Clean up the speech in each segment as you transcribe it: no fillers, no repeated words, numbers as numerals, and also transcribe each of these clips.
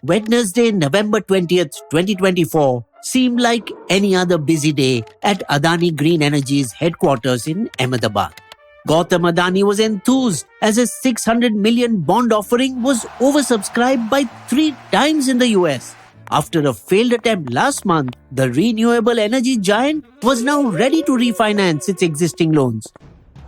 Wednesday, November 20th, 2024 seemed like any other busy day at Adani Green Energy's headquarters in Ahmedabad. Gautam Adani was enthused as his $600 million bond offering was oversubscribed by 3 times in the US. After a failed attempt last month, the renewable energy giant was now ready to refinance its existing loans.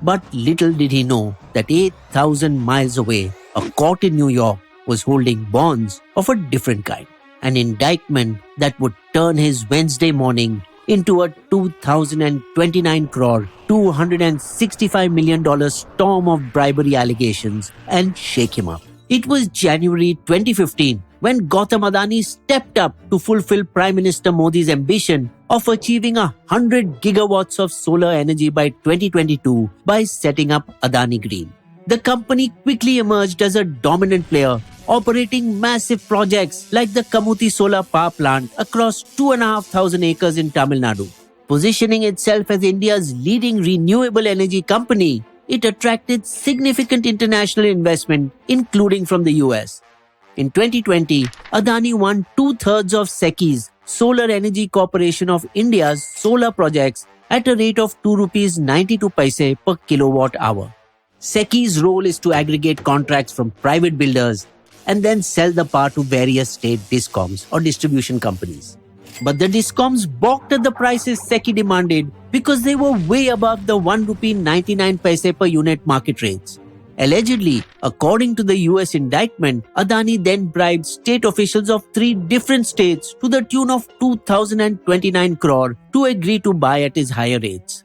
But little did he know that 8,000 miles away, a court in New York was holding bonds of a different kind. An indictment that would turn his Wednesday morning into a 2,029 crore, $265 million storm of bribery allegations and shake him up. It was January 2015 when Gautam Adani stepped up to fulfill Prime Minister Modi's ambition of achieving 100 gigawatts of solar energy by 2022 by setting up Adani Green. The company quickly emerged as a dominant player, operating massive projects like the Kamuthi solar power plant across 2,500 acres in Tamil Nadu. Positioning itself as India's leading renewable energy company, it attracted significant international investment, including from the US. In 2020, Adani won 2/3 of SECI's, Solar Energy Corporation of India's solar projects at a rate of 2 rupees 92 paise per kilowatt hour. SECI's role is to aggregate contracts from private builders and then sell the power to various state discoms or distribution companies. But the discoms balked at the prices SECI demanded because they were way above the 1 rupee 99 paise per unit market rates. Allegedly, according to the US indictment, Adani then bribed state officials of 3 different states to the tune of 2,029 crore to agree to buy at his higher rates.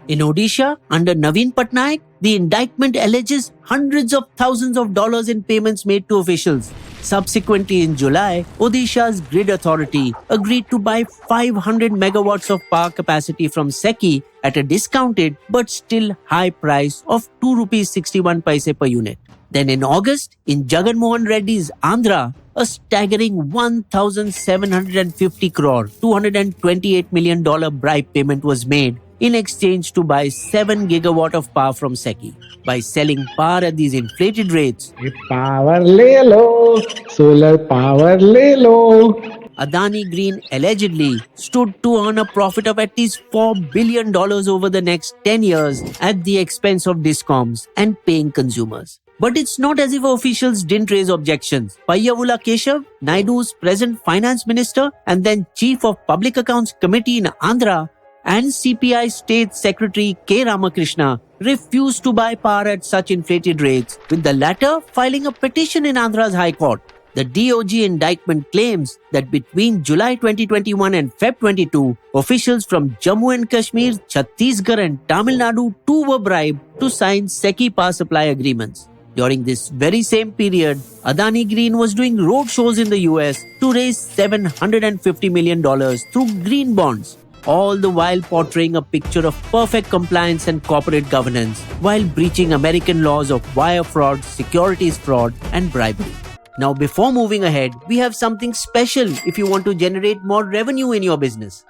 In Odisha, under Naveen Patnaik, the indictment alleges hundreds of thousands of dollars in payments made to officials. Subsequently, in July, Odisha's grid authority agreed to buy 500 megawatts of power capacity from SECI at a discounted but still high price of 2 rupees 61 paise per unit. Then in August, in Jagan Mohan Reddy's Andhra, a staggering 1,750 crore, $228 million bribe payment was made in exchange to buy 7 gigawatt of power from SECI. By selling power at these inflated rates, power le lo, solar power le lo. Adani Green allegedly stood to earn a profit of at least $4 billion over the next 10 years at the expense of discoms and paying consumers. But it's not as if officials didn't raise objections. Payyavula Keshav, Naidu's present finance minister and then chief of Public Accounts Committee in Andhra, and CPI State Secretary K. Ramakrishna refused to buy power at such inflated rates, with the latter filing a petition in Andhra's High Court. The DOG indictment claims that between July 2021 and Feb 22, officials from Jammu and Kashmir, Chhattisgarh and Tamil Nadu too were bribed to sign SECI power supply agreements. During this very same period, Adani Green was doing road shows in the US to raise $750 million through green bonds, all the while portraying a picture of perfect compliance and corporate governance while breaching American laws of wire fraud, securities fraud, and bribery. Now, before moving ahead, we have something special if you want to generate more revenue in your business.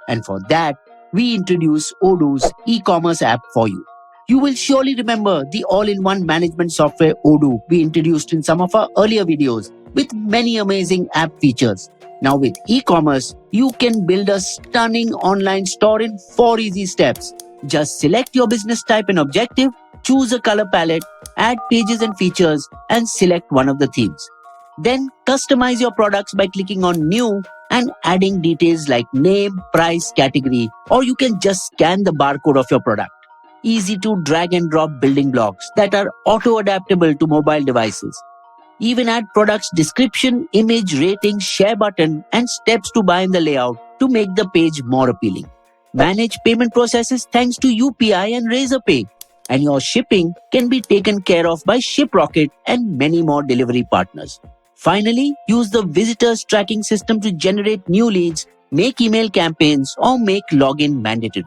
And for that, we introduce Odoo's e-commerce app for you. You will surely remember the all-in-one management software Odoo we introduced in some of our earlier videos with many amazing app features. Now with e-commerce, you can build a stunning online store in 4 easy steps. Just select your business type and objective, choose a color palette, add pages and features, and select one of the themes. Then customize your products by clicking on New and adding details like name, price, category, or you can just scan the barcode of your product. Easy to drag and drop building blocks that are auto-adaptable to mobile devices. Even add products description, image, rating, share button, and steps to buy in the layout to make the page more appealing. Manage payment processes thanks to UPI and Razorpay. And your shipping can be taken care of by ShipRocket and many more delivery partners. Finally, use the visitors tracking system to generate new leads, make email campaigns, or make login mandatory.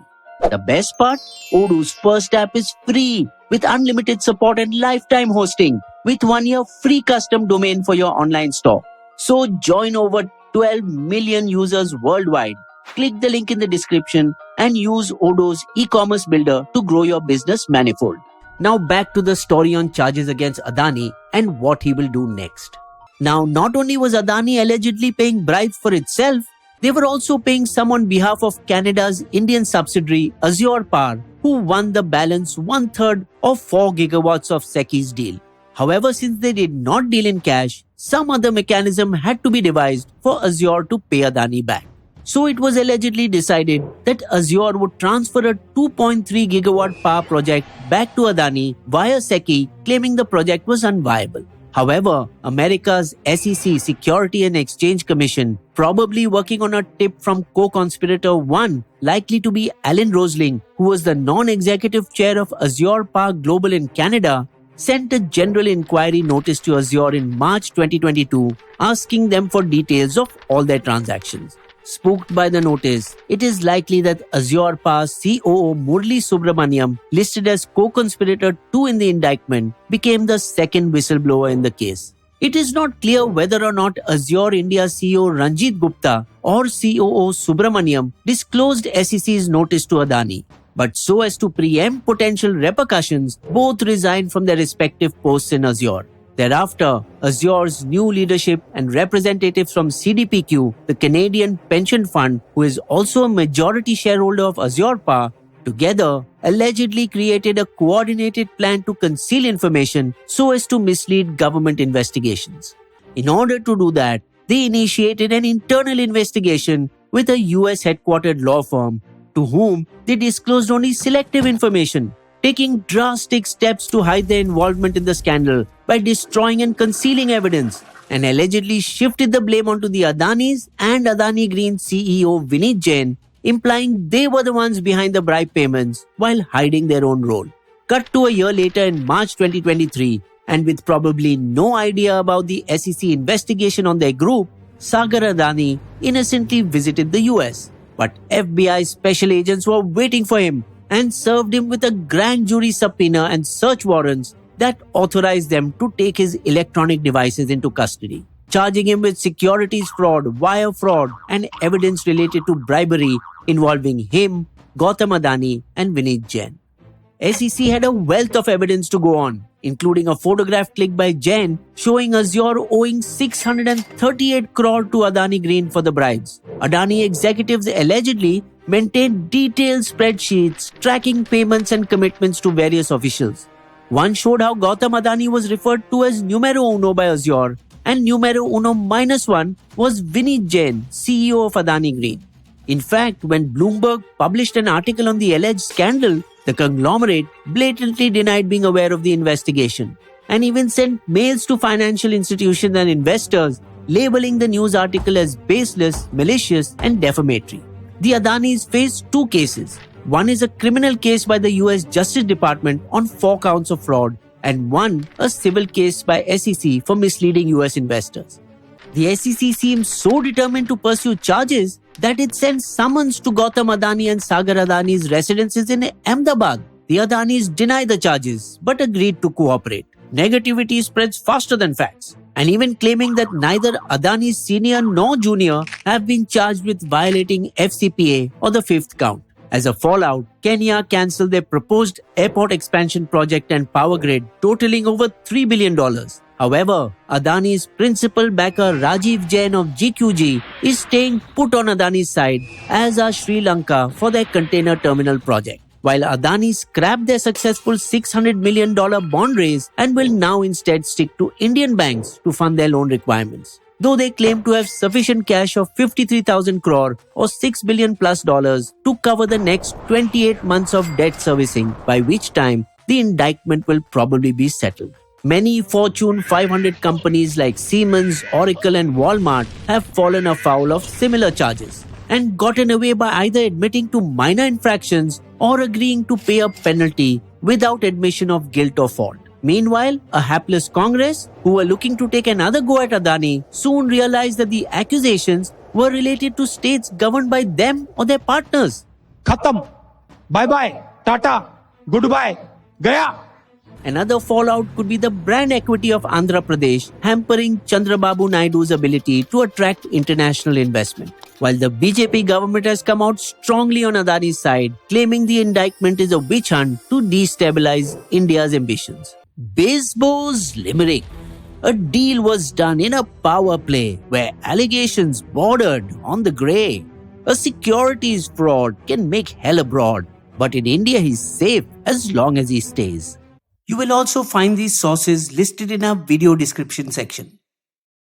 The best part? Odoo's first app is free with unlimited support and lifetime hosting with 1 year free custom domain for your online store. So join over 12 million users worldwide. Click the link in the description and use Odoo's e-commerce builder to grow your business manifold. Now back to the story on charges against Adani and what he will do next. Now, not only was Adani allegedly paying bribes for itself, they were also paying some on behalf of Canada's Indian subsidiary Azure Power, who won the balance one-third of 4 gigawatts of SECI's deal. However, since they did not deal in cash, some other mechanism had to be devised for Azure to pay Adani back. So it was allegedly decided that Azure would transfer a 2.3 gigawatt power project back to Adani via SECI, claiming the project was unviable. However, America's SEC, Security and Exchange Commission, probably working on a tip from co-conspirator 1, likely to be Alan Rosling, who was the non-executive chair of Azure Power Global in Canada, sent a general inquiry notice to Azure in March 2022, asking them for details of all their transactions. Spooked by the notice, it is likely that Azure Power's COO Murli Subramaniam, listed as co-conspirator 2 in the indictment, became the second whistleblower in the case. It is not clear whether or not Azure India CEO Ranjit Gupta or COO Subramaniam disclosed SEC's notice to Adani. But so as to preempt potential repercussions, both resigned from their respective posts in Azure. Thereafter, Azure's new leadership and representatives from CDPQ, the Canadian pension fund, who is also a majority shareholder of Azure Power, together allegedly created a coordinated plan to conceal information so as to mislead government investigations. In order to do that, they initiated an internal investigation with a US headquartered law firm to whom they disclosed only selective information, taking drastic steps to hide their involvement in the scandal by destroying and concealing evidence, and allegedly shifted the blame onto the Adanis and Adani Green CEO Vineet Jain, implying they were the ones behind the bribe payments while hiding their own role. Cut to a year later in March 2023, and with probably no idea about the SEC investigation on their group, Sagar Adani innocently visited the US. But FBI special agents were waiting for him and served him with a grand jury subpoena and search warrants that authorized them to take his electronic devices into custody, charging him with securities fraud, wire fraud, and evidence related to bribery involving him, Gautam Adani, and Vineet Jain. SEC had a wealth of evidence to go on, including a photograph clicked by Jain showing Azure owing 638 crore to Adani Green for the bribes. Adani executives allegedly maintained detailed spreadsheets tracking payments and commitments to various officials. One showed how Gautam Adani was referred to as numero uno by Azure, and numero uno minus one was Vineet Jain, CEO of Adani Green. In fact, when Bloomberg published an article on the alleged scandal, the conglomerate blatantly denied being aware of the investigation and even sent mails to financial institutions and investors labeling the news article as baseless, malicious, and defamatory. The Adanis face 2 cases. One is a criminal case by the US Justice Department on 4 counts of fraud, and one a civil case by SEC for misleading US investors. The SEC seems so determined to pursue charges that it sent summons to Gautam Adani and Sagar Adani's residences in Ahmedabad. The Adanis denied the charges but agreed to cooperate. Negativity spreads faster than facts, and even claiming that neither Adani's senior nor junior have been charged with violating FCPA or the 5th count. As a fallout, Kenya cancelled their proposed airport expansion project and power grid totaling over $3 billion. However, Adani's principal backer Rajiv Jain of GQG is staying put on Adani's side, as are Sri Lanka for their container terminal project, while Adani scrapped their successful $600 million bond raise and will now instead stick to Indian banks to fund their loan requirements, though they claim to have sufficient cash of 53,000 crore or $6 billion plus to cover the next 28 months of debt servicing, by which time the indictment will probably be settled. Many Fortune 500 companies like Siemens, Oracle, and Walmart have fallen afoul of similar charges and gotten away by either admitting to minor infractions or agreeing to pay a penalty without admission of guilt or fault. Meanwhile, a hapless Congress, who were looking to take another go at Adani, soon realized that the accusations were related to states governed by them or their partners. Khatam. Bye-bye. Tata. Goodbye. Gaya. Another fallout could be the brand equity of Andhra Pradesh, hampering Chandrababu Naidu's ability to attract international investment. While the BJP government has come out strongly on Adani's side, claiming the indictment is a witch hunt to destabilize India's ambitions. Bisbo's limerick. A deal was done in a power play where allegations bordered on the grey. A securities fraud can make hell abroad, but in India he's safe as long as he stays. You will also find these sources listed in our video description section.